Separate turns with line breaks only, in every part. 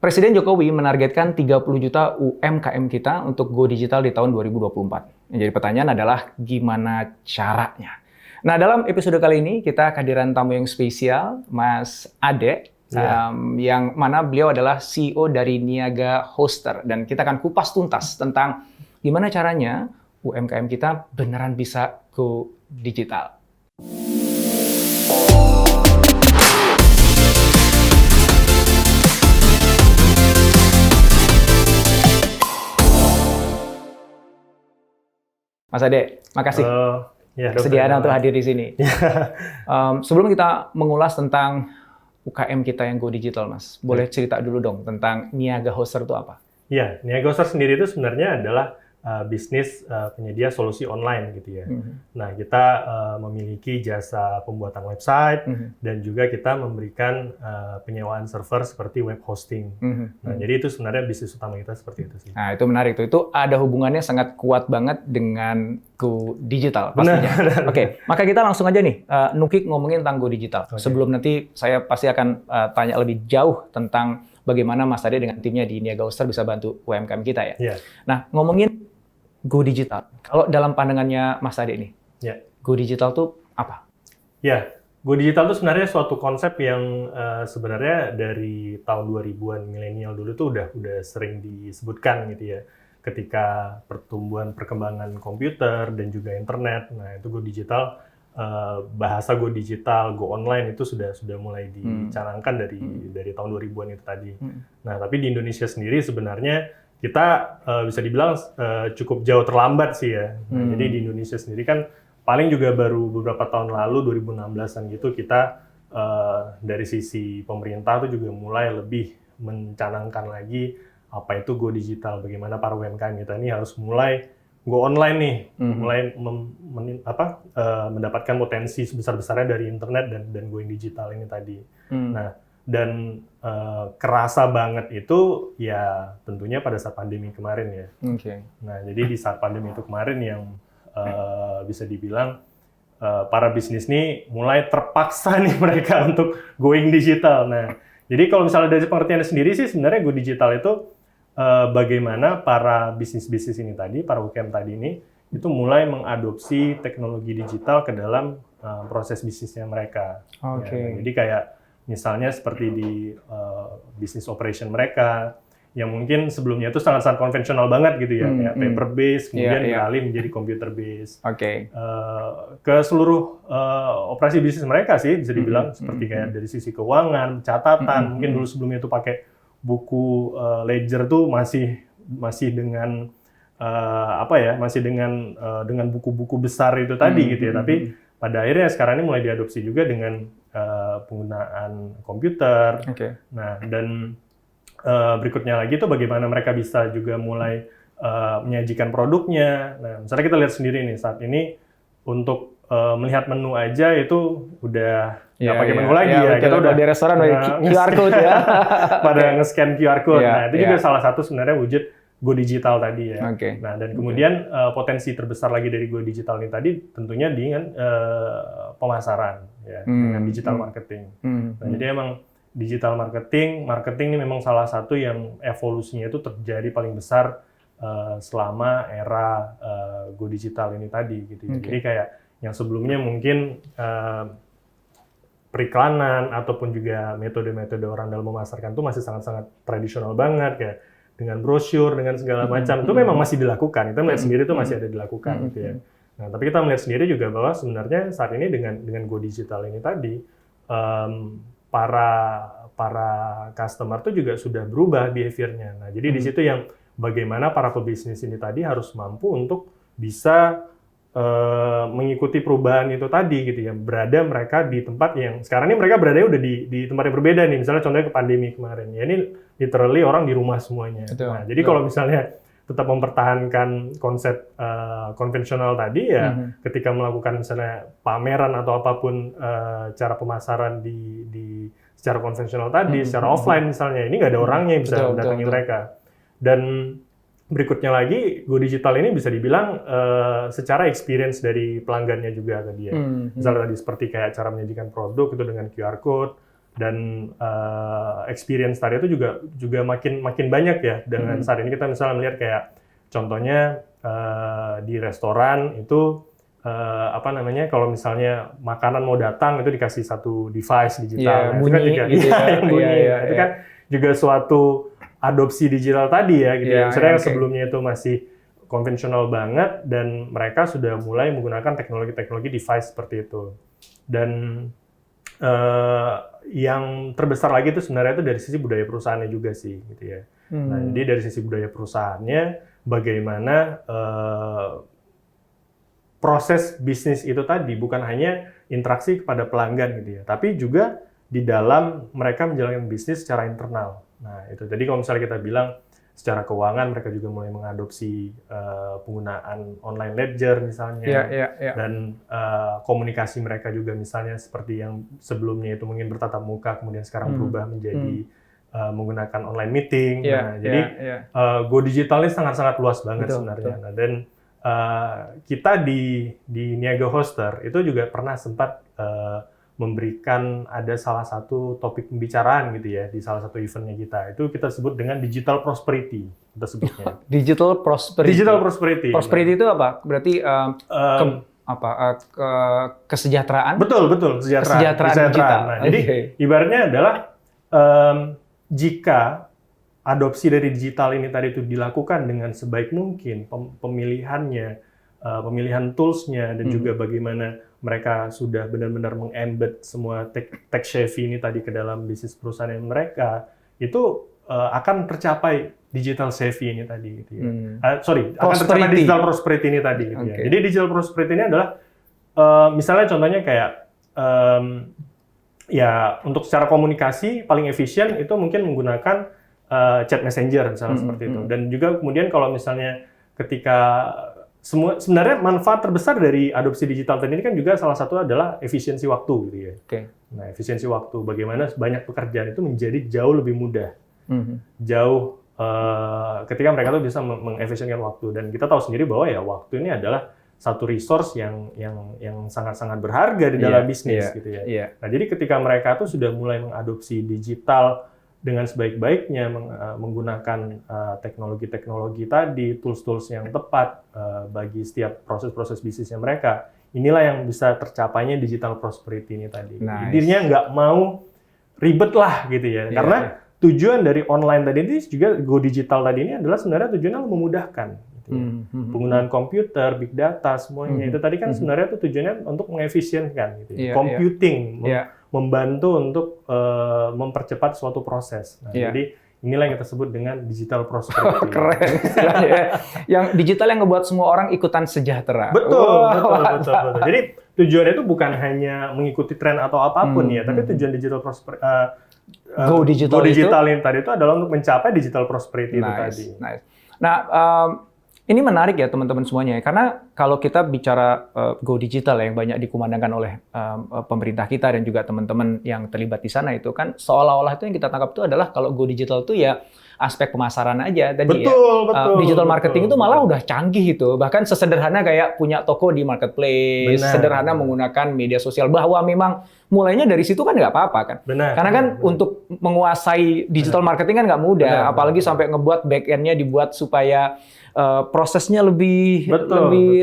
Presiden Jokowi menargetkan 30 juta UMKM kita untuk go digital di tahun 2024. Yang jadi pertanyaan adalah gimana caranya? Nah, dalam episode kali ini kita kehadiran tamu yang spesial, Mas Ade, yang mana beliau adalah CEO dari Niaga Hoster. Dan kita akan kupas tuntas tentang gimana caranya UMKM kita beneran bisa go digital. Mas Ade, makasih kesediaan untuk hadir di sini. Sebelum kita mengulas tentang UKM kita yang go digital, Mas, boleh cerita dulu dong tentang Niaga Hoster itu apa?
Ya, Niaga Hoster sendiri itu sebenarnya adalah bisnis penyedia solusi online gitu ya. Nah, kita memiliki jasa pembuatan website dan juga kita memberikan penyewaan server seperti web hosting. Nah, jadi itu sebenarnya bisnis utama kita seperti itu sih.
Nah, itu menarik tuh. Itu ada hubungannya sangat kuat banget dengan go digital pastinya. Oke, maka kita langsung aja nih nukik ngomongin tentang go digital. Sebelum nanti saya pasti akan tanya lebih jauh tentang bagaimana Mas Ade dengan timnya di Niaga Hoster bisa bantu UMKM kita ya. Nah, ngomongin go digital. Kalau dalam pandangannya Mas Ade nih, go digital tuh apa?
Ya, go digital itu sebenarnya suatu konsep yang sebenarnya dari tahun 2000-an milenial dulu tuh udah sering disebutkan gitu ya. Ketika perkembangan komputer dan juga internet, nah itu go digital, bahasa go digital, go online itu sudah mulai dicanangkan dari tahun 2000-an itu tadi. Nah, tapi di Indonesia sendiri sebenarnya kita bisa dibilang cukup jauh terlambat sih ya. Nah, jadi di Indonesia sendiri kan paling juga baru beberapa tahun lalu, 2016-an gitu, kita dari sisi pemerintah tuh juga mulai lebih mencanangkan lagi apa itu go digital, bagaimana para UMKM kita ini harus mulai go online nih, mulai mendapatkan potensi sebesar-besarnya dari internet dan going digital ini tadi. Nah, dan kerasa banget itu ya tentunya pada saat pandemi kemarin ya. Nah, jadi di saat pandemi itu kemarin yang bisa dibilang para bisnis nih mulai terpaksa nih mereka untuk going digital. Nah, jadi kalau misalnya dari pengertian sendiri sih sebenarnya go digital itu bagaimana para bisnis-bisnis ini tadi, para UMKM tadi ini itu mulai mengadopsi teknologi digital ke dalam proses bisnisnya mereka. Ya, jadi kayak misalnya seperti di bisnis operation mereka, yang mungkin sebelumnya itu sangat-sangat konvensional banget gitu ya, kayak paper based, kemudian beralih menjadi computer based. Ke seluruh operasi bisnis mereka sih bisa dibilang seperti kayak dari sisi keuangan, catatan, mungkin dulu sebelumnya itu pakai buku ledger tuh masih dengan masih dengan buku-buku besar itu tadi gitu ya, tapi pada akhirnya sekarang ini mulai diadopsi juga dengan penggunaan komputer. Nah, dan berikutnya lagi tuh bagaimana mereka bisa juga mulai menyajikan produknya. Nah, misalnya kita lihat sendiri nih saat ini untuk melihat menu aja itu udah nggak pakai menu lagi ya.
Kita udah di restoran QR code ya.
Pada nge-scan QR code. Nah, itu juga salah satu sebenarnya wujud go digital tadi ya. Nah, dan kemudian potensi terbesar lagi dari go digital ini tadi tentunya dengan pemasaran ya, dengan digital marketing. Nah, jadi emang digital marketing ini memang salah satu yang evolusinya itu terjadi paling besar selama era go digital ini tadi gitu. Jadi kayak yang sebelumnya mungkin periklanan ataupun juga metode-metode orang dalam memasarkan itu masih sangat-sangat tradisional banget kayak dengan brosur, dengan segala macam, itu memang masih dilakukan. Kita melihat sendiri itu masih ada dilakukan gitu ya. Nah, tapi kita melihat sendiri juga bahwa sebenarnya saat ini dengan go digital ini tadi, para customer itu juga sudah berubah behavior-nya. Nah, jadi di situ yang bagaimana para pebisnis ini tadi harus mampu untuk bisa mengikuti perubahan itu tadi gitu ya. Berada mereka di tempat yang sekarang ini mereka berada udah di tempat yang berbeda nih. Misalnya contohnya ke pandemi kemarin. Ya ini literally orang di rumah semuanya. Nah, jadi kalau misalnya tetap mempertahankan konsep konvensional tadi ya, ketika melakukan misalnya pameran atau apapun cara pemasaran di secara konvensional tadi, secara offline misalnya, ini nggak ada orangnya yang bisa mendatangi mereka. Dan berikutnya lagi, go digital ini bisa dibilang secara experience dari pelanggannya juga tadi ya. Misalnya tadi seperti kayak cara menyajikan produk itu dengan QR code, Dan experience tadi itu juga makin banyak ya dengan saat ini kita misalnya melihat kayak contohnya di restoran itu kalau misalnya makanan mau datang itu dikasih satu device digital,
bunyi,
itu kan juga
gitu
yang bunyi, itu
ya.
kan juga suatu adopsi digital tadi ya, gitu. Misalnya sebelumnya itu masih konvensional banget dan mereka sudah mulai menggunakan teknologi device seperti itu. Dan yang terbesar lagi itu sebenarnya itu dari sisi budaya perusahaannya juga sih, gitu ya. Nah, jadi dari sisi budaya perusahaannya, bagaimana proses bisnis itu tadi bukan hanya interaksi kepada pelanggan gitu ya, tapi juga di dalam mereka menjalankan bisnis secara internal. Nah, itu. Jadi kalau misalnya kita bilang secara keuangan mereka juga mulai mengadopsi penggunaan online ledger misalnya, dan komunikasi mereka juga misalnya seperti yang sebelumnya itu mungkin bertatap muka, kemudian sekarang berubah menjadi menggunakan online meeting. Jadi Go Digital ini sangat-sangat luas banget sebenarnya. Nah, dan kita di Niaga Hoster itu juga pernah sempat memberikan ada salah satu topik pembicaraan gitu ya di salah satu eventnya kita. Itu kita sebut dengan digital prosperity, kita sebutnya.
Digital prosperity.
Digital prosperity.
Prosperity itu apa? Berarti kesejahteraan?
Betul, kesejahteraan digital. Nah, jadi ibaratnya adalah jika adopsi dari digital ini tadi itu dilakukan dengan sebaik mungkin, pemilihan tools-nya dan juga bagaimana mereka sudah benar-benar meng-embed semua tech savvy ini tadi ke dalam bisnis perusahaan mereka, itu akan tercapai digital savvy ini tadi. Gitu ya. Akan tercapai digital prosperity ini tadi. Gitu ya. Jadi digital prosperity ini adalah, misalnya contohnya kayak, ya untuk secara komunikasi paling efisien itu mungkin menggunakan chat messenger misalnya seperti itu. Dan juga kemudian kalau misalnya ketika sebenarnya manfaat terbesar dari adopsi digital tadi ini kan juga salah satu adalah efisiensi waktu gitu ya. Nah, efisiensi waktu, bagaimana banyak pekerjaan itu menjadi jauh lebih mudah. Ketika mereka tuh bisa mengefisienkan waktu, dan kita tahu sendiri bahwa ya waktu ini adalah satu resource yang sangat-sangat berharga di dalam bisnis gitu ya. Nah, jadi ketika mereka tuh sudah mulai mengadopsi digital dengan sebaik-baiknya, menggunakan teknologi-teknologi tadi, tools-tools yang tepat bagi setiap proses-proses bisnisnya mereka, inilah yang bisa tercapainya digital prosperity ini tadi. Dirinya nggak mau ribet lah gitu ya, karena tujuan dari online tadi ini juga Go Digital tadi ini adalah sebenarnya tujuannya memudahkan. Gitu ya. Penggunaan komputer, big data, semuanya itu tadi kan sebenarnya itu tujuannya untuk mengefisienkan, gitu ya. Computing, membantu untuk mempercepat suatu proses. Nah, jadi inilah yang kita sebut dengan digital prosperity.
Keren. Yang digital yang ngebuat semua orang ikutan sejahtera.
Betul. Jadi tujuannya itu bukan hanya mengikuti tren atau apapun ya, tapi tujuan digital prosperity,
Go Digital
ini tadi itu adalah untuk mencapai digital prosperity itu tadi.
Nah, ini menarik ya teman-teman semuanya, karena kalau kita bicara Go Digital yang banyak dikumandangkan oleh pemerintah kita dan juga teman-teman yang terlibat di sana, itu kan seolah-olah itu yang kita tangkap itu adalah kalau Go Digital itu ya aspek pemasaran aja tadi digital marketing itu malah udah canggih itu, bahkan sesederhana kayak punya toko di marketplace, sederhana menggunakan media sosial, bahwa memang mulainya dari situ kan nggak apa-apa kan, karena kan untuk menguasai digital marketing kan nggak mudah, apalagi sampai ngebuat back-end-nya dibuat supaya prosesnya lebih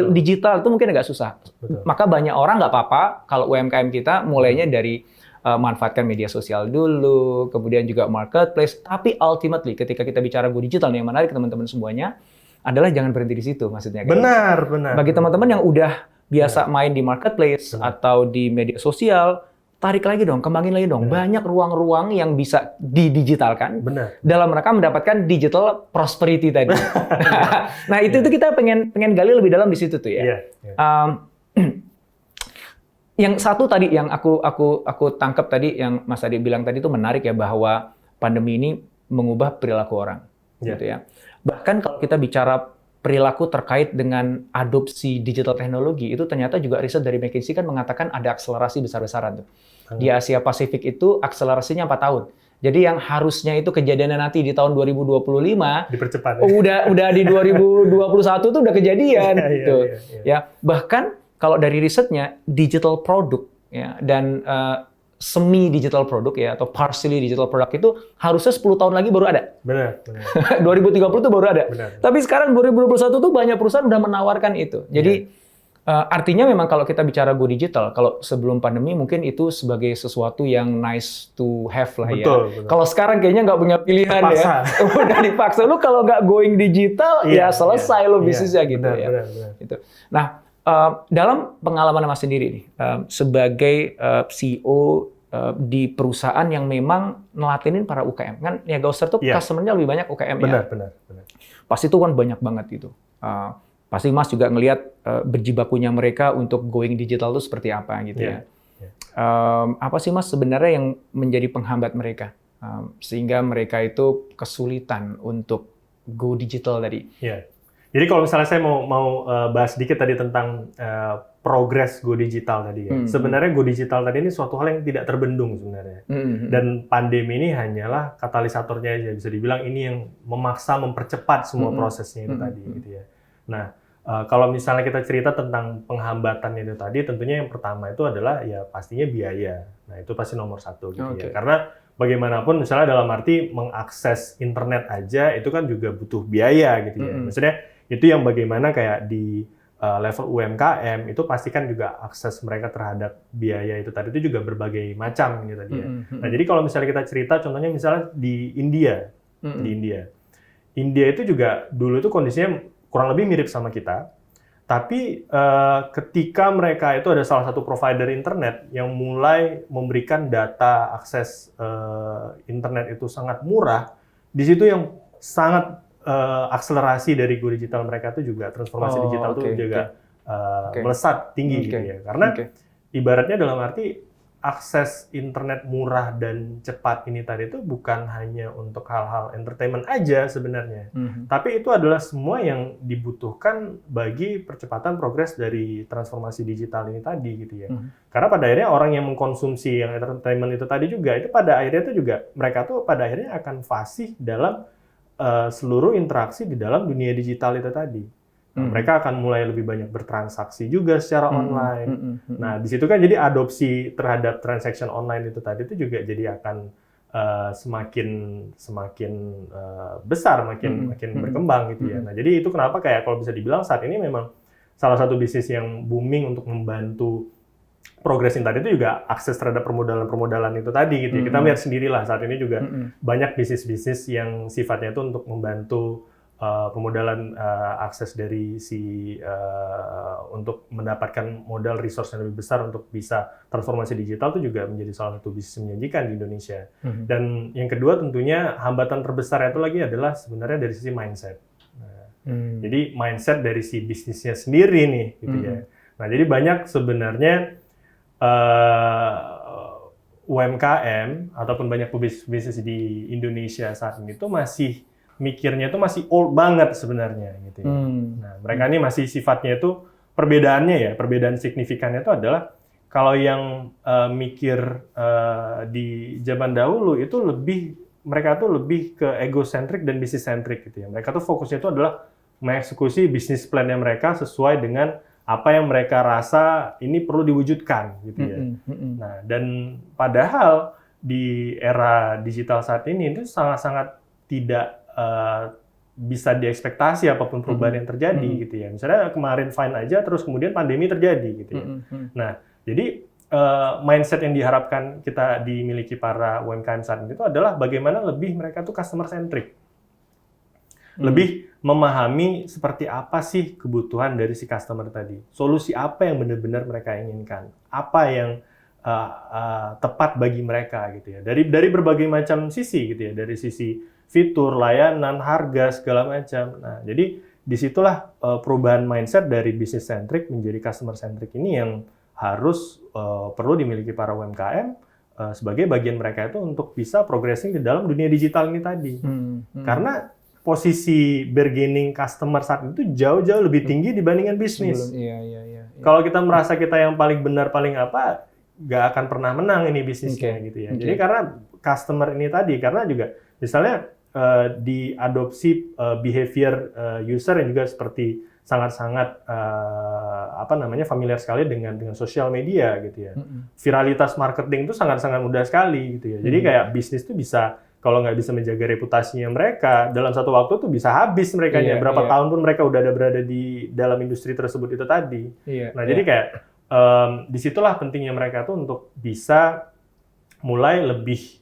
digital, itu mungkin agak susah. Maka banyak orang nggak apa-apa kalau UMKM kita mulainya dari manfaatkan media sosial dulu, kemudian juga marketplace. Tapi ultimately ketika kita bicara Go Digital nih, yang menarik teman-teman semuanya adalah jangan berhenti di situ, maksudnya.
Benar.
Bagi teman-teman yang udah biasa main di marketplace atau di media sosial, tarik lagi dong, kembangin lagi dong. Banyak ruang-ruang yang bisa didigitalkan dalam rangka mendapatkan digital prosperity tadi. Nah, itu kita pengen gali lebih dalam di situ tuh ya. Yang satu tadi yang aku tangkap tadi yang Mas Adi bilang tadi itu menarik ya, bahwa pandemi ini mengubah perilaku orang, gitu ya. Bahkan kalau kita bicara perilaku terkait dengan adopsi digital teknologi, itu ternyata juga riset dari McKinsey kan mengatakan ada akselerasi besar-besaran tuh. Di Asia Pasifik itu akselerasinya 4 tahun. Jadi yang harusnya itu kejadiannya nanti di tahun 2025
dipercepat.
Udah di 2021 tuh udah kejadian gitu. Ya, bahkan kalau dari risetnya digital product ya, dan semi digital produk ya atau partially digital produk itu harusnya 10 tahun lagi baru ada.
Benar.
2030 tuh baru ada.
Benar.
Tapi sekarang 2021 tuh banyak perusahaan udah menawarkan itu. Jadi artinya memang kalau kita bicara go digital, kalau sebelum pandemi mungkin itu sebagai sesuatu yang nice to have lah ya.
Betul.
Kalau sekarang kayaknya nggak punya pilihan
terpaksa.
ya. Udah dipaksa. Lu kalau nggak going digital ya selesai lo bisnisnya gitu ya.
Benar.
Gitu. Nah, dalam pengalaman Mas sendiri nih, sebagai CEO di perusahaan yang memang nelatinin para UKM, kan Niaga Oster tuh customer-nya lebih banyak UKM ya.
Benar.
Pasti itu kan banyak banget gitu. Pasti Mas juga ngelihat berjibakunya mereka untuk going digital itu seperti apa gitu ya. Apa sih Mas sebenarnya yang menjadi penghambat mereka sehingga mereka itu kesulitan untuk go digital tadi?
Jadi kalau misalnya saya mau bahas sedikit tadi tentang progres go digital tadi ya. Sebenarnya go digital tadi ini suatu hal yang tidak terbendung sebenarnya. Dan pandemi ini hanyalah katalisatornya aja, bisa dibilang ini yang memaksa mempercepat semua prosesnya itu tadi gitu ya. Nah, kalau misalnya kita cerita tentang penghambatan itu tadi, tentunya yang pertama itu adalah ya pastinya biaya. Nah, itu pasti nomor satu gitu ya. Karena bagaimanapun misalnya dalam arti mengakses internet aja itu kan juga butuh biaya gitu ya. Maksudnya itu yang bagaimana kayak di level UMKM itu pastikan juga akses mereka terhadap biaya itu tadi itu juga berbagai macam gitu tadi ya. Nah, jadi kalau misalnya kita cerita contohnya misalnya di India. India itu juga dulu itu kondisinya kurang lebih mirip sama kita. Tapi ketika mereka itu ada salah satu provider internet yang mulai memberikan data akses internet itu sangat murah, di situ yang sangat akselerasi dari go digital mereka itu juga transformasi digital itu juga melesat tinggi gitu ya. Karena ibaratnya dalam arti akses internet murah dan cepat ini tadi itu bukan hanya untuk hal-hal entertainment aja sebenarnya. Tapi itu adalah semua yang dibutuhkan bagi percepatan progres dari transformasi digital ini tadi gitu ya. Karena pada akhirnya orang yang mengkonsumsi yang entertainment itu tadi juga itu pada akhirnya itu juga mereka tuh pada akhirnya akan fasih dalam seluruh interaksi di dalam dunia digital itu tadi. Nah, mereka akan mulai lebih banyak bertransaksi juga secara online. Nah, di situ kan jadi adopsi terhadap transaction online itu tadi itu juga jadi akan semakin besar, makin berkembang gitu ya. Nah, jadi itu kenapa kayak kalau bisa dibilang saat ini memang salah satu bisnis yang booming untuk membantu progresing tadi itu juga akses terhadap permodalan itu tadi gitu ya. Kita lihat sendirilah saat ini juga banyak bisnis-bisnis yang sifatnya itu untuk membantu pemodalan akses dari untuk mendapatkan modal resource yang lebih besar untuk bisa transformasi digital itu juga menjadi salah satu bisnis menjanjikan di Indonesia. Dan yang kedua tentunya hambatan terbesar itu lagi adalah sebenarnya dari sisi mindset. Jadi mindset dari si bisnisnya sendiri nih gitu ya. Nah, jadi banyak sebenarnya UMKM ataupun banyak bisnis di Indonesia saat ini tuh masih mikirnya itu masih old banget sebenarnya gitu ya. Nah, mereka ini masih sifatnya itu perbedaan signifikannya itu adalah kalau yang mikir di zaman dahulu itu mereka tuh lebih ke egosentrik dan bisnis sentrik gitu ya. Mereka tuh fokusnya itu adalah mengeksekusi bisnis plan-nya mereka sesuai dengan apa yang mereka rasa ini perlu diwujudkan gitu ya. Nah, dan padahal di era digital saat ini itu sangat-sangat tidak bisa diekspektasi apapun perubahan yang terjadi gitu ya. Misalnya kemarin fine aja, terus kemudian pandemi terjadi gitu ya. Nah, jadi mindset yang diharapkan kita dimiliki para UMKM saat ini itu adalah bagaimana lebih mereka tuh customer centric. Lebih memahami seperti apa sih kebutuhan dari si customer tadi. Solusi apa yang benar-benar mereka inginkan. Apa yang tepat bagi mereka gitu ya. Dari berbagai macam sisi gitu ya. Dari sisi fitur, layanan, harga, segala macam. Nah, jadi disitulah perubahan mindset dari business centric menjadi customer centric ini yang harus perlu dimiliki para UMKM sebagai bagian mereka itu untuk bisa progressing di dalam dunia digital ini tadi. Karena posisi bargaining customer saat itu jauh-jauh lebih tinggi dibandingkan bisnis. Kalau kita merasa kita yang paling benar, paling apa, nggak akan pernah menang ini bisnisnya gitu ya. Jadi karena customer ini tadi, karena juga misalnya diadopsi behavior user yang juga seperti sangat-sangat familiar sekali dengan sosial media gitu ya. Viralitas marketing itu sangat-sangat mudah sekali gitu ya. Jadi kayak bisnis tuh bisa, kalau nggak bisa menjaga reputasinya mereka, dalam satu waktu tuh bisa habis mereka berapa tahun pun mereka udah ada berada di dalam industri tersebut itu tadi. Jadi kayak disitulah pentingnya mereka tuh untuk bisa mulai lebih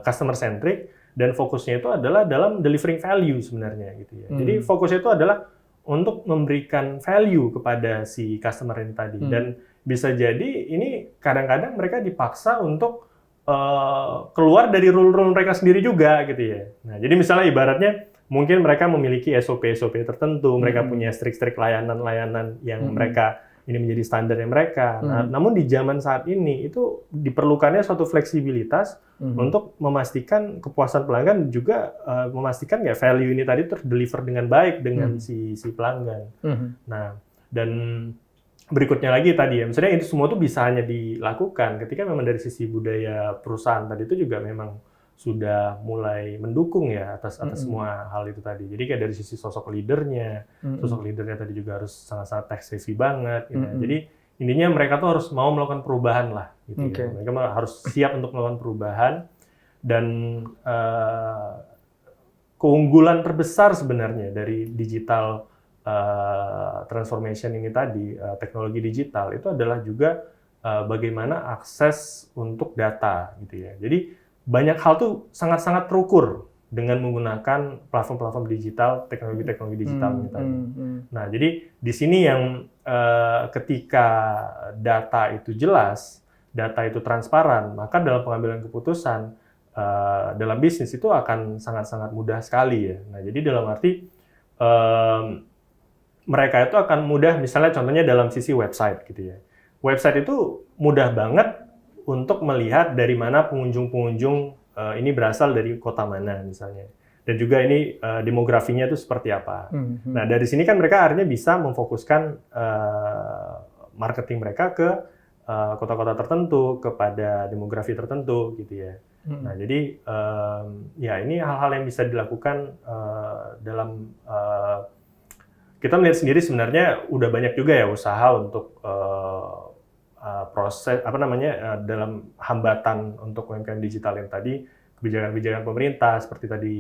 customer centric, dan fokusnya itu adalah dalam delivering value sebenarnya gitu ya. Jadi fokusnya itu adalah untuk memberikan value kepada si customer ini tadi. Dan bisa jadi ini kadang-kadang mereka dipaksa untuk keluar dari rule-rule mereka sendiri juga gitu ya. Nah, jadi misalnya ibaratnya mungkin mereka memiliki SOP tertentu, mereka punya strict layanan-layanan yang mereka ini menjadi standarnya mereka. Nah, namun di zaman saat ini itu diperlukannya suatu fleksibilitas untuk memastikan kepuasan pelanggan, juga memastikan ya value ini tadi terdeliver dengan baik dengan si pelanggan. Nah, dan berikutnya lagi tadi ya, misalnya itu semua tuh bisa hanya dilakukan ketika memang dari sisi budaya perusahaan tadi itu juga memang sudah mulai mendukung ya atas semua hal itu tadi. Jadi kayak dari sisi sosok leadernya tadi juga harus sangat-sangat tech savvy banget. Gitu. Jadi intinya mereka tuh harus mau melakukan perubahan lah. Gitu ya. Mereka harus siap untuk melakukan perubahan, dan keunggulan terbesar sebenarnya dari digital transformation ini tadi, teknologi digital itu adalah juga bagaimana akses untuk data gitu ya. Jadi banyak hal tuh sangat-sangat terukur dengan menggunakan platform-platform digital, teknologi-teknologi digital ini tadi. Nah, jadi di sini yang ketika data itu jelas, data itu transparan, maka dalam pengambilan keputusan dalam bisnis itu akan sangat-sangat mudah sekali ya. Nah, jadi dalam arti mereka itu akan mudah, misalnya contohnya dalam sisi website gitu ya. Website itu mudah banget untuk melihat dari mana pengunjung-pengunjung ini berasal dari kota mana misalnya. Dan juga ini demografinya itu seperti apa. Nah, dari sini kan mereka akhirnya bisa memfokuskan marketing mereka ke kota-kota tertentu, kepada demografi tertentu gitu ya. Nah, jadi ya ini hal-hal yang bisa dilakukan dalam kita melihat sendiri sebenarnya udah banyak juga ya usaha untuk proses dalam hambatan untuk UMKM digital yang tadi, kebijakan-kebijakan pemerintah seperti tadi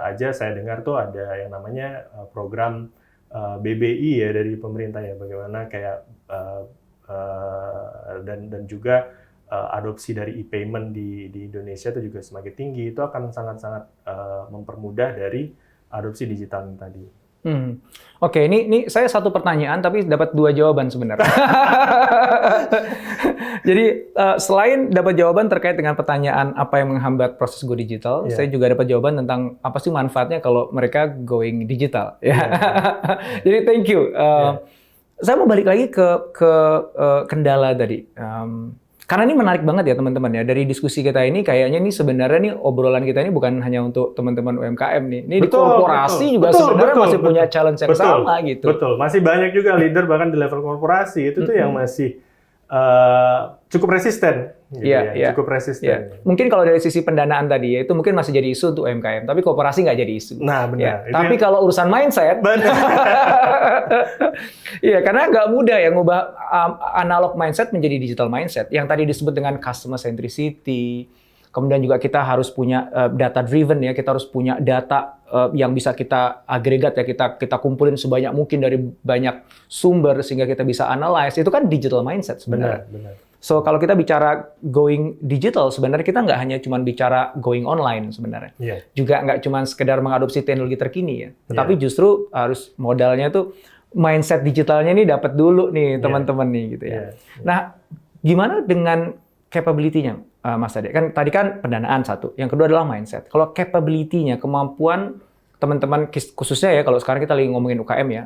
aja saya dengar tuh ada yang namanya program BBI ya dari pemerintah ya, bagaimana kayak dan juga adopsi dari e-payment di Indonesia itu juga semakin tinggi, itu akan sangat-sangat mempermudah dari adopsi digital ini tadi.
Oke, ini saya satu pertanyaan tapi dapat 2 jawaban sebenarnya. Jadi selain dapat jawaban terkait dengan pertanyaan apa yang menghambat proses go digital, saya juga dapat jawaban tentang apa sih manfaatnya kalau mereka going digital. Jadi thank you. Saya mau balik lagi ke kendala tadi. Karena ini menarik banget ya teman-teman ya, dari diskusi kita ini kayaknya ini sebenarnya nih obrolan kita ini bukan hanya untuk teman-teman UMKM nih. Ini di korporasi juga sebenarnya masih punya challenge yang sama gitu.
Betul, masih banyak juga leader bahkan di level korporasi itu tuh yang masih cukup resisten. Gitu cukup resisten.
Mungkin kalau dari sisi pendanaan tadi ya itu mungkin masih jadi isu untuk UMKM, tapi korporasi nggak jadi isu.
Nah benar.
Tapi kalau urusan mindset, iya karena nggak mudah ya ngubah analog mindset menjadi digital mindset. Yang tadi disebut dengan customer centricity. Kemudian juga kita harus punya data driven ya, kita harus punya data yang bisa kita agregat ya, kita kumpulin sebanyak mungkin dari banyak sumber sehingga kita bisa analyze. Itu kan digital mindset sebenarnya.
Benar.
So kalau kita bicara going digital, sebenarnya kita nggak hanya cuma bicara going online sebenarnya. Juga nggak cuma sekedar mengadopsi teknologi terkini ya. Tetapi justru harus modalnya tuh mindset digitalnya ini dapat dulu nih teman-teman nih gitu ya. Nah, gimana dengan capability-nya, Mas Ade? Kan tadi kan pendanaan satu, yang kedua adalah mindset. Kalau capability-nya, kemampuan teman-teman khususnya ya kalau sekarang kita lagi ngomongin UKM ya,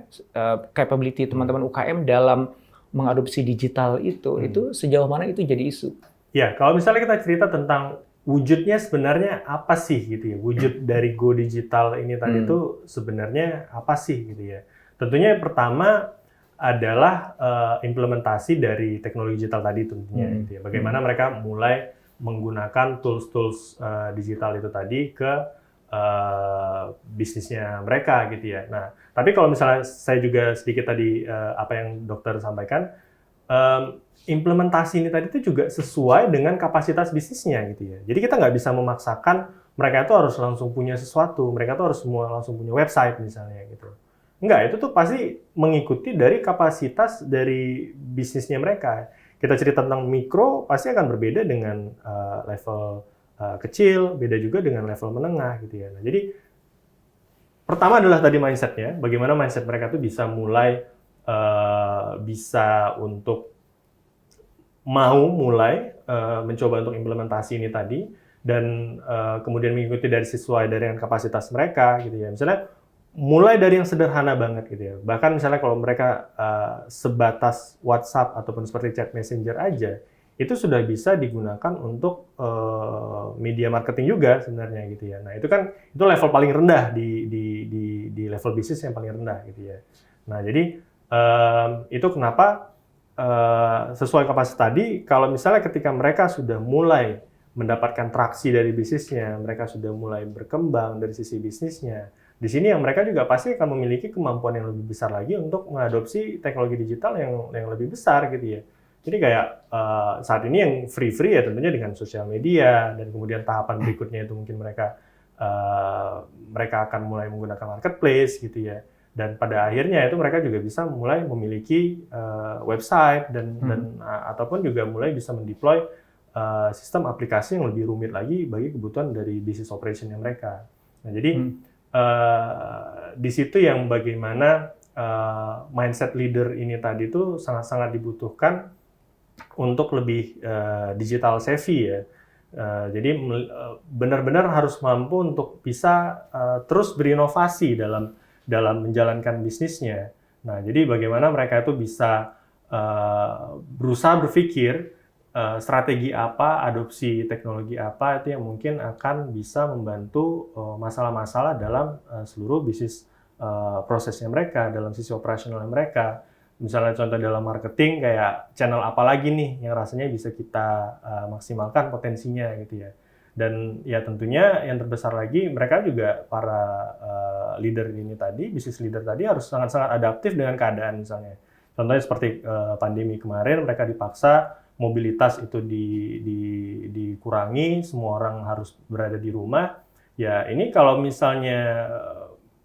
capability teman-teman UKM dalam mengadopsi digital itu sejauh mana itu jadi isu?
Ya, kalau misalnya kita cerita tentang wujudnya sebenarnya apa sih gitu ya, wujud dari Go Digital ini tadi itu sebenarnya apa sih gitu ya. Tentunya yang pertama adalah implementasi dari teknologi digital tadi tentunya gitu ya. Bagaimana mereka mulai menggunakan tools-tools digital itu tadi ke bisnisnya mereka gitu ya. Nah, tapi kalau misalnya saya juga sedikit tadi apa yang dokter sampaikan, implementasi ini tadi itu juga sesuai dengan kapasitas bisnisnya gitu ya. Jadi kita nggak bisa memaksakan mereka itu harus langsung punya sesuatu, mereka tuh harus semua langsung punya website misalnya gitu. Enggak, itu tuh pasti mengikuti dari kapasitas dari bisnisnya mereka. Kita cerita tentang mikro, pasti akan berbeda dengan level kecil, beda juga dengan level menengah gitu ya. Nah, jadi pertama adalah tadi mindset-nya, bagaimana mindset mereka tuh bisa mulai bisa untuk mau mulai mencoba untuk implementasi ini tadi dan kemudian mengikuti dari sesuai dengan kapasitas mereka gitu ya. Misalnya mulai dari yang sederhana banget gitu ya. Bahkan misalnya kalau mereka sebatas WhatsApp ataupun seperti chat messenger aja, itu sudah bisa digunakan untuk media marketing juga sebenarnya gitu ya. Nah, itu kan itu level paling rendah di level bisnis yang paling rendah gitu ya. Nah, jadi itu kenapa sesuai kapasitas tadi, kalau misalnya ketika mereka sudah mulai mendapatkan traksi dari bisnisnya, mereka sudah mulai berkembang dari sisi bisnisnya, di sini yang mereka juga pasti akan memiliki kemampuan yang lebih besar lagi untuk mengadopsi teknologi digital yang lebih besar gitu ya. Jadi kayak saat ini yang free ya tentunya dengan sosial media dan kemudian tahapan berikutnya itu mungkin mereka akan mulai menggunakan marketplace gitu ya. Dan pada akhirnya itu mereka juga bisa mulai memiliki website dan ataupun juga mulai bisa mendeploy sistem aplikasi yang lebih rumit lagi bagi kebutuhan dari business operation mereka. Nah, jadi di situ yang bagaimana mindset leader ini tadi itu sangat-sangat dibutuhkan untuk lebih digital savvy ya. Jadi benar-benar harus mampu untuk bisa terus berinovasi dalam menjalankan bisnisnya. Nah, jadi bagaimana mereka itu bisa berusaha berpikir strategi apa, adopsi teknologi apa itu yang mungkin akan bisa membantu masalah-masalah dalam seluruh bisnis prosesnya mereka, dalam sisi operasional mereka. Misalnya contoh dalam marketing kayak channel apa lagi nih yang rasanya bisa kita maksimalkan potensinya gitu ya. Dan ya tentunya yang terbesar lagi mereka juga para leader ini tadi, bisnis leader tadi harus sangat-sangat adaptif dengan keadaan misalnya. Contohnya seperti pandemi kemarin mereka dipaksa mobilitas itu dikurangi, semua orang harus berada di rumah. Ya ini kalau misalnya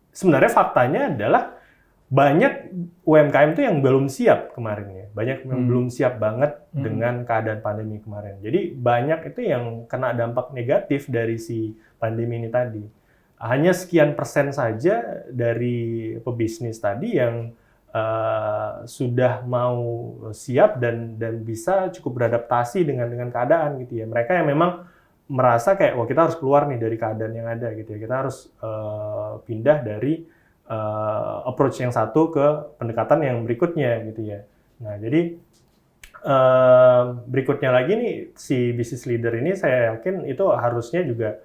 sebenarnya faktanya adalah banyak UMKM itu yang belum siap kemarin ya. Banyak yang belum siap banget dengan keadaan pandemi kemarin. Jadi banyak itu yang kena dampak negatif dari si pandemi ini tadi. Hanya sekian persen saja dari pebisnis tadi yang sudah mau siap dan bisa cukup beradaptasi dengan keadaan gitu ya. Mereka yang memang merasa kayak wah kita harus keluar nih dari keadaan yang ada gitu ya. Kita harus pindah dari approach yang satu ke pendekatan yang berikutnya gitu ya. Nah, jadi berikutnya lagi nih si business leader ini saya yakin itu harusnya juga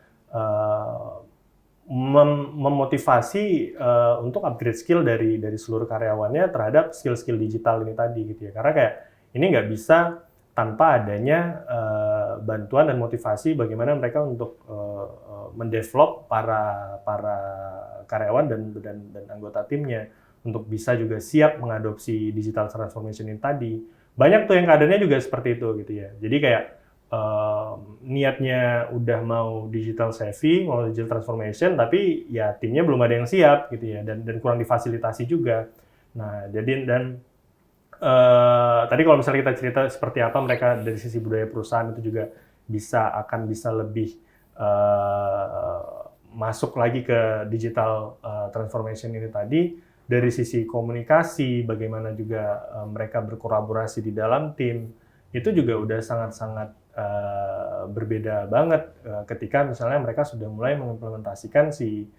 memotivasi untuk upgrade skill dari seluruh karyawannya terhadap skill-skill digital ini tadi gitu ya. Karena kayak ini nggak bisa tanpa adanya bantuan dan motivasi bagaimana mereka untuk mendevelop para karyawan dan anggota timnya untuk bisa juga siap mengadopsi digital transformation ini tadi. Banyak tuh yang keadaannya juga seperti itu gitu ya. Jadi kayak niatnya udah mau digital savvy, mau digital transformation, tapi ya timnya belum ada yang siap gitu ya dan kurang difasilitasi juga. Nah, jadi tadi kalau misalnya kita cerita seperti apa mereka dari sisi budaya perusahaan itu juga akan bisa lebih masuk lagi ke digital transformation ini tadi dari sisi komunikasi, bagaimana juga mereka berkolaborasi di dalam tim, itu juga udah sangat-sangat berbeda banget ketika misalnya mereka sudah mulai mengimplementasikan si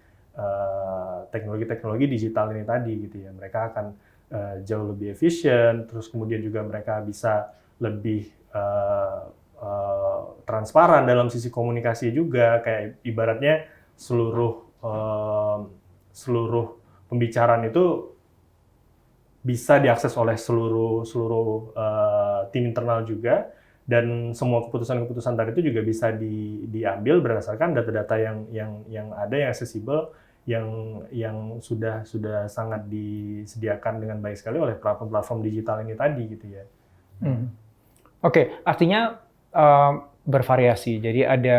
teknologi-teknologi digital ini tadi gitu ya. Mereka akan jauh lebih efisien, terus kemudian juga mereka bisa lebih transparan dalam sisi komunikasi juga, kayak ibaratnya seluruh pembicaraan itu bisa diakses oleh seluruh tim internal juga Dan semua keputusan-keputusan tadi itu juga bisa diambil berdasarkan data-data yang ada, yang aksesibel, yang sudah sangat disediakan dengan baik sekali oleh platform digital ini tadi gitu ya.
Oke, artinya bervariasi. Jadi ada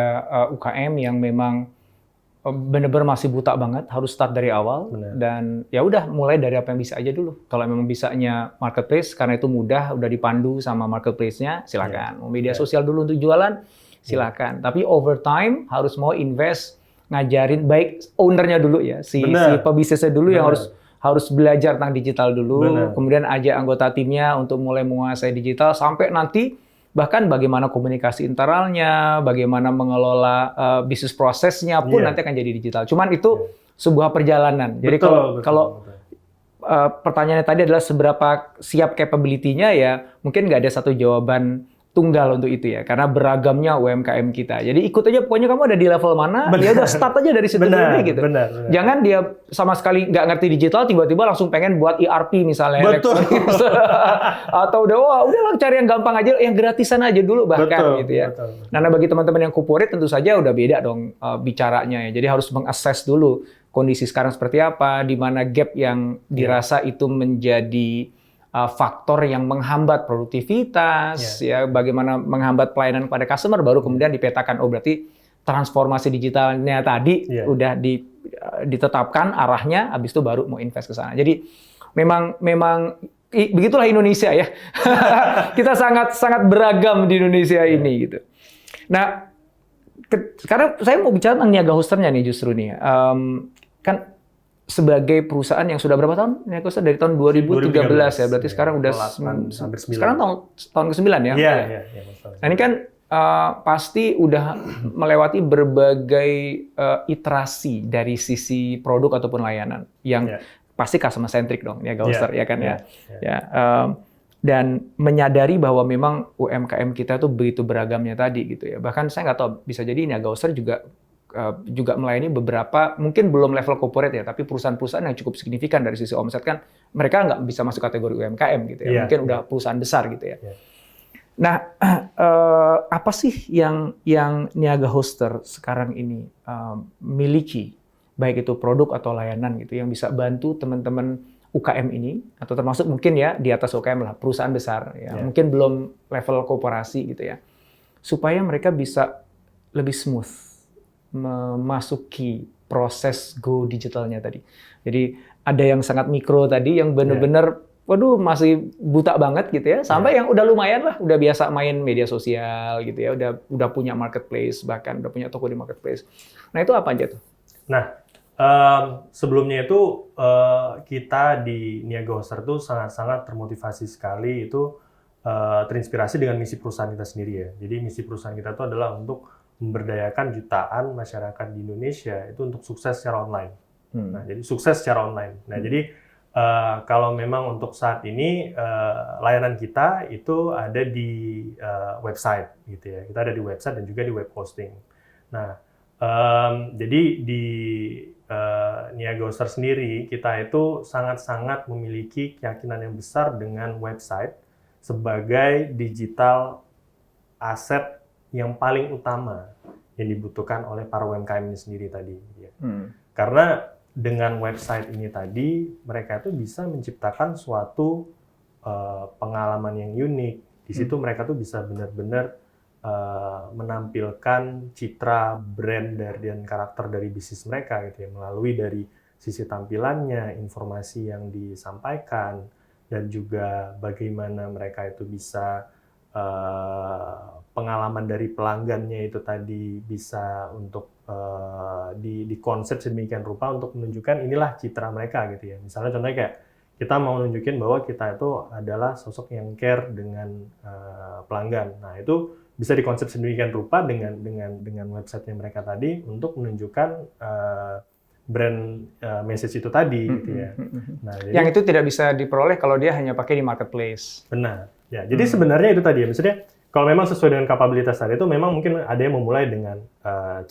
UKM yang memang benar-benar masih buta banget, harus start dari awal.
Benar.
Dan ya udah mulai dari apa yang bisa aja dulu. Kalau memang bisanya marketplace, karena itu mudah, udah dipandu sama marketplace-nya, silakan. Mau media sosial dulu untuk jualan, silakan. Tapi over time harus mau invest, ngajarin baik ownernya dulu ya, si pebisnisnya dulu yang harus belajar tentang digital dulu. Kemudian ajak anggota timnya untuk mulai menguasai digital sampai nanti bahkan bagaimana komunikasi internalnya, bagaimana mengelola bisnis prosesnya pun nanti akan jadi digital. Cuman itu sebuah perjalanan. Jadi kalau pertanyaannya tadi adalah seberapa siap capability-nya, ya mungkin nggak ada satu jawaban tunggal untuk itu ya, karena beragamnya UMKM kita. Jadi ikut aja, pokoknya kamu ada di level mana, ya udah start aja dari situ dulu gitu.
Benar.
Jangan dia sama sekali nggak ngerti digital, tiba-tiba langsung pengen buat ERP misalnya.
Betul.
Atau udahlah cari yang gampang aja, yang gratisan aja dulu bahkan gitu ya. Betul. Nah, bagi teman-teman yang corporate tentu saja udah beda dong bicaranya ya. Jadi harus mengakses dulu kondisi sekarang seperti apa, di mana gap yang dirasa itu menjadi faktor yang menghambat produktivitas, ya bagaimana menghambat pelayanan kepada customer, baru kemudian dipetakan, oh berarti transformasi digitalnya tadi udah ditetapkan arahnya, habis itu baru mau invest ke sana. Jadi memang begitulah Indonesia ya. Kita sangat beragam di Indonesia ini gitu. Nah, sekarang saya mau bicara tentang niaga hosternya nih justru nih. Kan sebagai perusahaan yang sudah berapa tahun? Niaga hoster dari tahun 2013 ya. Berarti sekarang udah sekarang tahun ke-9 ya.
Iya.
Nah, ini kan pasti udah melewati berbagai iterasi dari sisi produk ataupun layanan yang pasti customer centric dong, niaga hoster ya kan ya. Dan menyadari bahwa memang UMKM kita tuh begitu beragamnya tadi gitu ya. Bahkan saya nggak tahu, bisa jadi niaga hoster juga melayani beberapa, mungkin belum level corporate ya, tapi perusahaan-perusahaan yang cukup signifikan dari sisi omset kan, mereka nggak bisa masuk kategori UMKM gitu ya. Mungkin udah perusahaan besar gitu ya. Nah, apa sih yang niaga hoster sekarang ini miliki, baik itu produk atau layanan gitu, yang bisa bantu teman-teman UKM ini, atau termasuk mungkin ya di atas UKM lah, perusahaan besar ya, mungkin belum level korporasi gitu ya, supaya mereka bisa lebih smooth memasuki proses go digitalnya tadi. Jadi ada yang sangat mikro tadi, yang benar-benar waduh masih buta banget gitu ya, sampai yang udah lumayan lah, udah biasa main media sosial gitu ya, udah punya marketplace, bahkan udah punya toko di marketplace. Nah, itu apa aja tuh?
Nah, sebelumnya itu kita di Niaga Hoster tuh sangat-sangat termotivasi sekali, itu terinspirasi dengan misi perusahaan kita sendiri ya. Jadi misi perusahaan kita itu adalah untuk memberdayakan jutaan masyarakat di Indonesia itu untuk sukses secara online. Nah, jadi sukses secara online. Nah, jadi kalau memang untuk saat ini layanan kita itu ada di website gitu ya. Kita ada di website dan juga di web hosting. Nah, jadi di Niaga Hoster sendiri kita itu sangat-sangat memiliki keyakinan yang besar dengan website sebagai digital aset yang paling utama yang dibutuhkan oleh para UMKM ini sendiri tadi. Ya. Karena dengan website ini tadi, mereka itu bisa menciptakan suatu pengalaman yang unik. Di situ mereka tuh bisa benar-benar menampilkan citra, brand, dan karakter dari bisnis mereka gitu ya, melalui dari sisi tampilannya, informasi yang disampaikan, dan juga bagaimana mereka itu bisa pengalaman dari pelanggannya itu tadi bisa untuk dikonsep sedemikian rupa untuk menunjukkan inilah citra mereka gitu ya. Misalnya contohnya kayak kita mau nunjukin bahwa kita itu adalah sosok yang care dengan pelanggan. Nah, itu bisa dikonsep sedemikian rupa dengan websitenya mereka tadi untuk menunjukkan brand message itu tadi gitu ya.
Nah, yang itu tidak bisa diperoleh kalau dia hanya pakai di marketplace.
Benar. Ya, jadi sebenarnya itu tadi ya, maksudnya kalau memang sesuai dengan kapabilitas tadi itu memang mungkin ada yang memulai dengan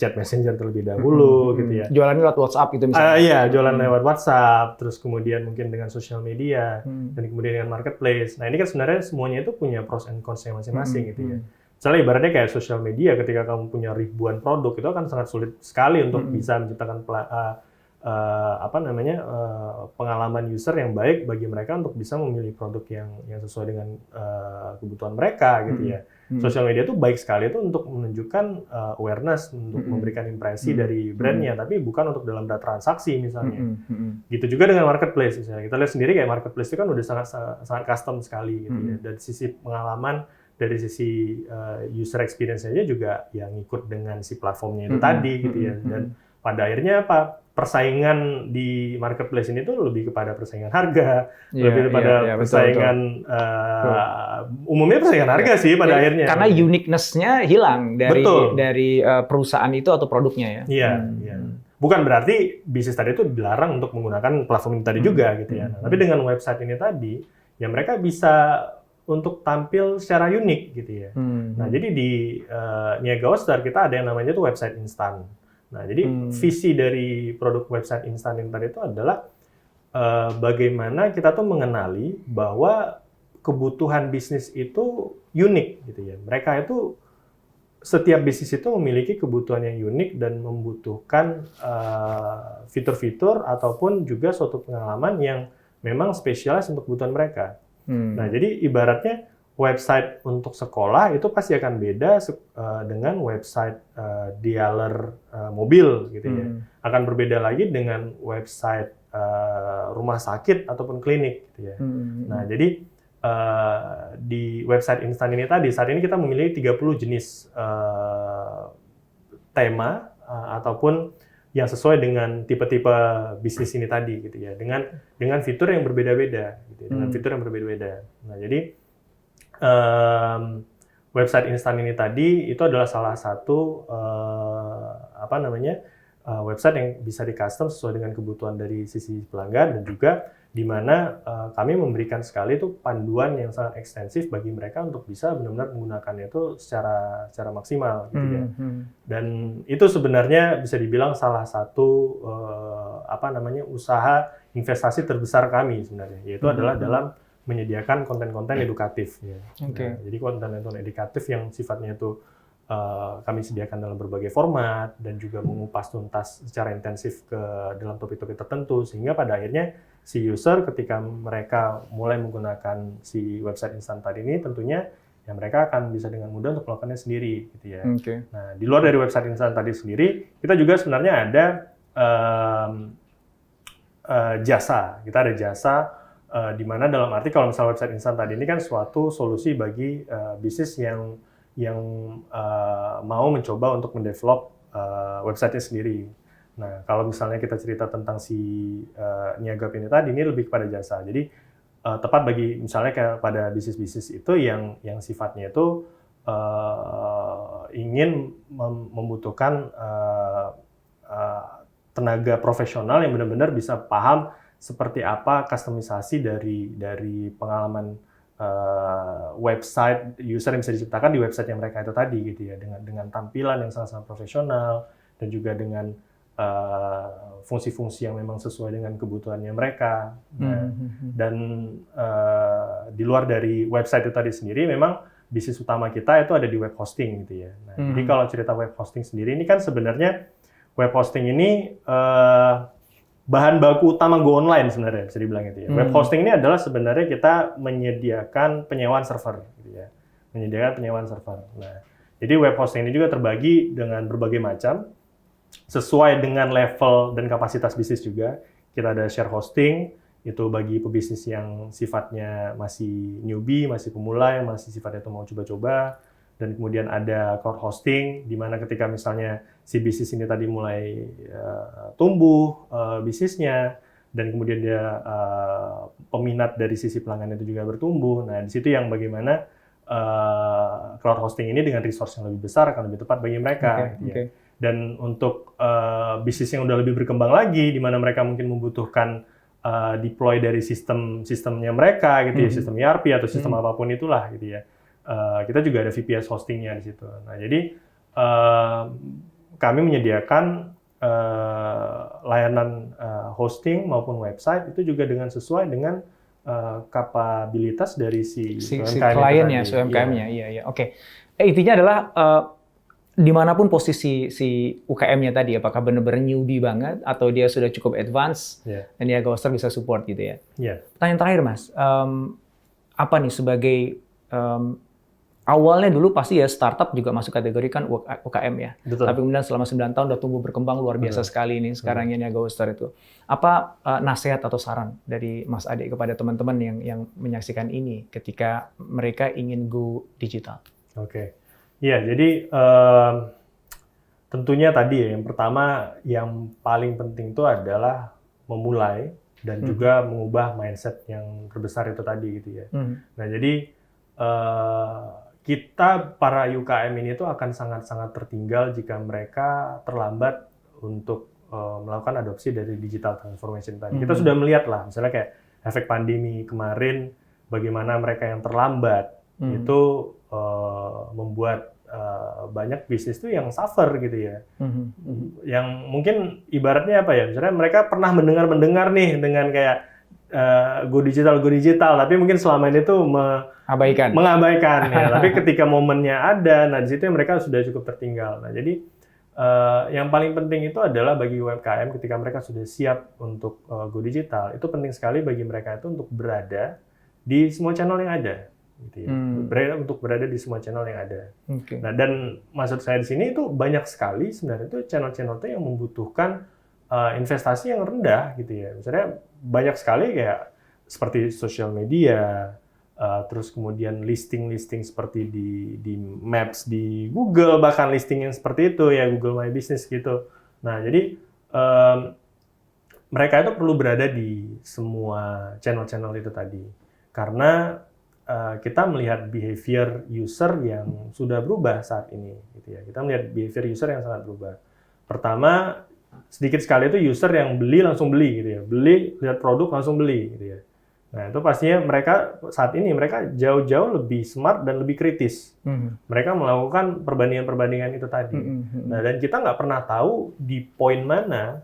chat messenger terlebih dahulu gitu ya.
Jualan lewat WhatsApp gitu misalnya.
Iya, jualan lewat WhatsApp, terus kemudian mungkin dengan sosial media, dan kemudian dengan marketplace. Nah, ini kan sebenarnya semuanya itu punya pros and cons-nya masing-masing gitu ya. misalnya ibaratnya kayak sosial media, ketika kamu punya ribuan produk itu akan sangat sulit sekali untuk bisa menciptakan pengalaman user yang baik bagi mereka untuk bisa memilih produk yang sesuai dengan kebutuhan mereka gitu ya. Sosial media itu baik sekali itu untuk menunjukkan awareness, untuk memberikan impresi dari brandnya, tapi bukan untuk dalam data transaksi misalnya. Gitu juga dengan marketplace misalnya. Kita lihat sendiri kayak marketplace itu kan udah sangat custom sekali gitu ya. Dari sisi pengalaman, dari sisi user experience-nya juga yang ngikut dengan si platformnya itu tadi gitu ya. Dan pada akhirnya apa? Persaingan di marketplace ini tuh lebih kepada persaingan harga, lebih kepada persaingan umumnya persaingan harga sih pada akhirnya.
Karena uniqueness-nya hilang dari perusahaan itu atau produknya ya.
Iya. Bukan berarti bisnis tadi itu dilarang untuk menggunakan platform ini tadi juga gitu ya. Tapi dengan website ini tadi, ya mereka bisa untuk tampil secara unik gitu ya. Nah jadi di Niaga All Star kita ada yang namanya tuh website instan. Nah, jadi visi dari produk website instan ini tadi itu adalah bagaimana kita tuh mengenali bahwa kebutuhan bisnis itu unik gitu ya. Mereka itu setiap bisnis itu memiliki kebutuhan yang unik dan membutuhkan fitur-fitur ataupun juga suatu pengalaman yang memang spesialis untuk kebutuhan mereka. Nah, jadi ibaratnya website untuk sekolah itu pasti akan beda dengan website dealer mobil gitu ya. Akan berbeda lagi dengan website rumah sakit ataupun klinik gitu ya. Nah, jadi di website instan ini tadi saat ini kita memiliki 30 jenis tema ataupun yang sesuai dengan tipe-tipe bisnis ini tadi gitu ya. Dengan fitur yang berbeda-beda gitu ya. Dengan fitur yang berbeda-beda. Nah, jadi website instan ini tadi itu adalah salah satu website yang bisa di custom sesuai dengan kebutuhan dari sisi pelanggan dan juga di mana kami memberikan sekali itu panduan yang sangat ekstensif bagi mereka untuk bisa benar-benar menggunakannya itu secara maksimal gitu ya. Dan itu sebenarnya bisa dibilang salah satu usaha investasi terbesar kami sebenarnya, yaitu adalah dalam menyediakan konten-konten edukatif. Ya. Nah, jadi konten-konten edukatif yang sifatnya itu kami sediakan dalam berbagai format dan juga mengupas tuntas secara intensif ke dalam topik-topik tertentu sehingga pada akhirnya si user ketika mereka mulai menggunakan si website instan tadi ini tentunya ya mereka akan bisa dengan mudah untuk melakukannya sendiri gitu ya. Nah, di luar dari website instan tadi sendiri kita juga sebenarnya ada jasa. Kita ada jasa di mana dalam arti kalau misalnya website instan tadi ini kan suatu solusi bagi bisnis yang mau mencoba untuk mendevelop website-nya sendiri. Nah, kalau misalnya kita cerita tentang si Niagap ini tadi, ini lebih kepada jasa. Jadi tepat bagi misalnya kayak pada bisnis-bisnis itu yang sifatnya itu ingin membutuhkan tenaga profesional yang benar-benar bisa paham seperti apa customisasi dari pengalaman website user yang bisa diciptakan di website yang mereka itu tadi gitu ya, dengan tampilan yang sangat-sangat profesional dan juga dengan fungsi-fungsi yang memang sesuai dengan kebutuhannya mereka. Nah, dan di luar dari website itu tadi sendiri, memang bisnis utama kita itu ada di web hosting gitu ya. Nah, jadi kalau cerita web hosting sendiri ini kan sebenarnya web hosting ini bahan baku utama Go Online sebenarnya bisa dibilang itu ya. Web hosting ini adalah sebenarnya kita menyediakan penyewaan server gitu ya. Menyediakan penyewaan server. Nah, jadi web hosting ini juga terbagi dengan berbagai macam sesuai dengan level dan kapasitas bisnis juga. Kita ada share hosting itu bagi pebisnis yang sifatnya masih newbie, masih pemula yang masih sifatnya itu mau coba-coba. Dan kemudian ada cloud hosting, di mana ketika misalnya si bisnis ini tadi mulai tumbuh bisnisnya, dan kemudian dia peminat dari sisi pelanggan itu juga bertumbuh. Nah, di situ yang bagaimana cloud hosting ini dengan resource yang lebih besar akan lebih tepat bagi mereka. Ya. Dan untuk bisnis yang udah lebih berkembang lagi, di mana mereka mungkin membutuhkan deploy dari sistemnya mereka, gitu ya, sistem ERP atau sistem apapun itulah, gitu ya. Kita juga ada VPS hostingnya di situ. Nah, jadi kami menyediakan layanan hosting maupun website itu juga sesuai dengan kapabilitas dari si
kliennya, UMKM-nya. Iya. Oke. intinya adalah dimanapun posisi si UKM-nya tadi, apakah benar-benar newbie banget atau dia sudah cukup advance, dan Niaga Oster bisa support gitu ya. Pertanyaan terakhir Mas, apa nih sebagai awalnya dulu pasti ya startup juga masuk kategori kan UKM ya.
Betul.
Tapi kemudian selama 9 tahun udah tumbuh berkembang luar biasa sekali ini sekarang Niaga Oster itu. Apa nasihat atau saran dari Mas Ade kepada teman-teman yang menyaksikan ini ketika mereka ingin go digital?
Oke. Iya, jadi tentunya tadi ya, yang pertama yang paling penting itu adalah memulai dan juga mengubah mindset yang terbesar itu tadi gitu ya. Nah, jadi kita para UKM ini tuh akan sangat-sangat tertinggal jika mereka terlambat untuk melakukan adopsi dari digital transformation tadi. Kita sudah melihat lah, misalnya kayak efek pandemi kemarin, bagaimana mereka yang terlambat itu membuat banyak bisnis tuh yang suffer gitu ya. Yang mungkin ibaratnya apa ya, misalnya mereka pernah mendengar nih dengan kayak go digital, tapi mungkin selama ini tuh mengabaikan ya. Tapi ketika momennya ada, nah di situ mereka sudah cukup tertinggal. Nah jadi yang paling penting itu adalah bagi UMKM ketika mereka sudah siap untuk go digital, itu penting sekali bagi mereka itu untuk berada di semua channel yang ada. Gitu ya. Untuk berada di semua channel yang ada. Nah, dan maksud saya di sini itu banyak sekali sebenarnya itu channel-channel itu yang membutuhkan investasi yang rendah gitu ya. Misalnya banyak sekali kayak seperti sosial media, terus kemudian listing seperti di Maps di Google, bahkan listing yang seperti itu ya Google My Business gitu. Nah, jadi mereka itu perlu berada di semua channel-channel itu tadi. Karena kita melihat behavior user yang sudah berubah saat ini, gitu ya. Kita melihat behavior user yang sangat berubah. Pertama, sedikit sekali itu user yang beli langsung beli, gitu ya. Beli, lihat produk langsung beli, gitu ya. Nah, itu pastinya mereka saat ini mereka jauh-jauh lebih smart dan lebih kritis. Mereka melakukan perbandingan-perbandingan itu tadi. Nah, dan kita nggak pernah tahu di poin mana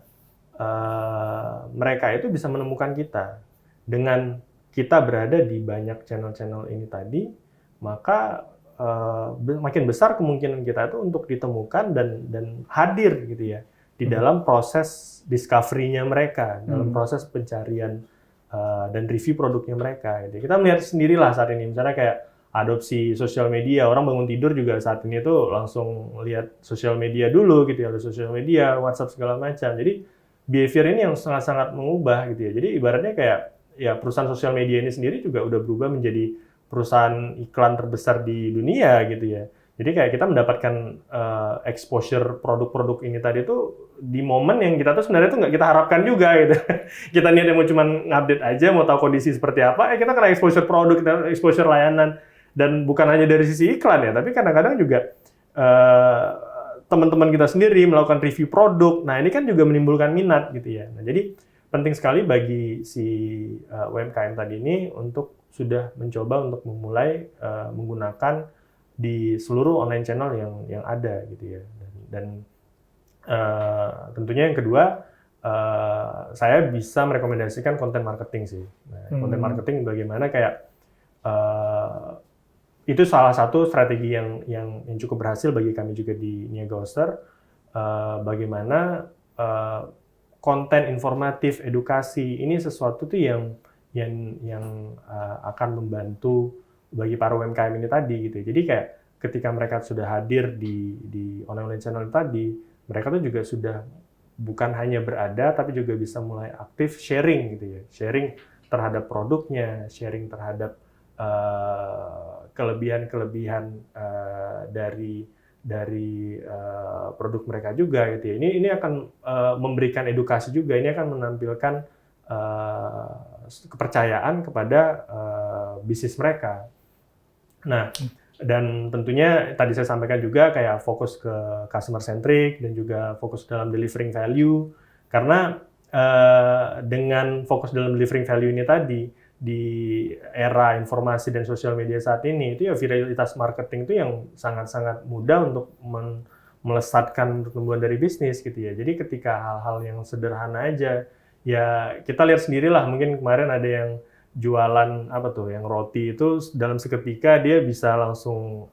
mereka itu bisa menemukan kita. Dengan kita berada di banyak channel-channel ini tadi, maka makin besar kemungkinan kita itu untuk ditemukan dan hadir gitu ya di dalam proses discovery-nya mereka, dalam proses pencarian dan review produknya mereka. Gitu. Kita melihat sendirilah saat ini, misalnya kayak adopsi sosial media, orang bangun tidur juga saat ini tuh langsung lihat sosial media dulu gitu ya, sosial media, WhatsApp segala macam. Jadi behavior ini yang sangat-sangat mengubah gitu ya. Jadi ibaratnya kayak ya perusahaan sosial media ini sendiri juga udah berubah menjadi perusahaan iklan terbesar di dunia gitu ya. Jadi kayak kita mendapatkan exposure produk-produk ini tadi tuh di momen yang kita tuh sebenarnya tuh nggak kita harapkan juga gitu. Kita niatnya mau cuma ngupdate aja, mau tahu kondisi seperti apa, kita kena exposure produk, kita exposure layanan. Dan bukan hanya dari sisi iklan ya, tapi kadang-kadang juga teman-teman kita sendiri melakukan review produk. Nah ini kan juga menimbulkan minat gitu ya. Nah jadi penting sekali bagi si UMKM tadi ini untuk sudah mencoba untuk memulai menggunakan di seluruh online channel yang ada gitu ya. Dan tentunya yang kedua, saya bisa merekomendasikan konten marketing sih. Nah, konten marketing bagaimana kayak itu salah satu strategi yang cukup berhasil bagi kami juga di Niaga Oster. Bagaimana konten informatif, edukasi ini sesuatu tuh yang akan membantu bagi para UMKM ini tadi gitu. Jadi kayak ketika mereka sudah hadir di online channel tadi, mereka tuh juga sudah bukan hanya berada tapi juga bisa mulai aktif sharing gitu ya. Sharing terhadap produknya, sharing terhadap kelebihan-kelebihan dari produk mereka juga gitu ya. Ini akan memberikan edukasi juga, ini akan menampilkan kepercayaan kepada bisnis mereka. Nah, dan tentunya tadi saya sampaikan juga kayak fokus ke customer centric dan juga fokus dalam delivering value, karena dengan fokus dalam delivering value ini tadi di era informasi dan sosial media saat ini itu ya viralitas marketing itu yang sangat-sangat mudah untuk melesatkan pertumbuhan dari bisnis gitu ya. Jadi ketika hal-hal yang sederhana aja ya kita lihat sendirilah, mungkin kemarin ada yang jualan apa tuh yang roti itu dalam seketika dia bisa langsung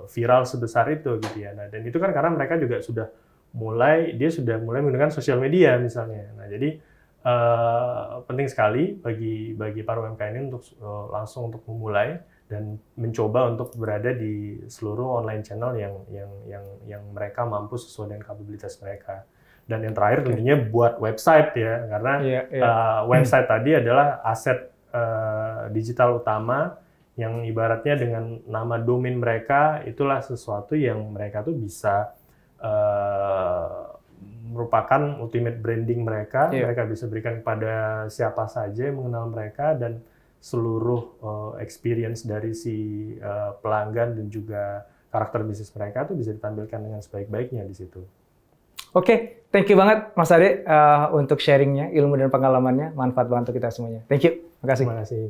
viral sebesar itu gitu ya. Nah, dan itu kan karena mereka juga sudah mulai menggunakan sosial media misalnya. Nah, jadi penting sekali bagi para UMKM ini untuk langsung untuk memulai dan mencoba untuk berada di seluruh online channel yang mereka mampu sesuai dengan kapabilitas mereka. Dan yang terakhir tentunya buat website ya, karena website tadi adalah aset digital utama yang ibaratnya dengan nama domain mereka itulah sesuatu yang mereka tuh bisa merupakan ultimate branding mereka. Mereka bisa berikan kepada siapa saja yang mengenal mereka dan seluruh experience dari si pelanggan dan juga karakter bisnis mereka tuh bisa ditampilkan dengan sebaik-baiknya di situ.
Oke, thank you banget Mas Ade untuk sharingnya, ilmu dan pengalamannya, manfaat banget untuk kita semuanya. Thank you, makasih.
Terima kasih.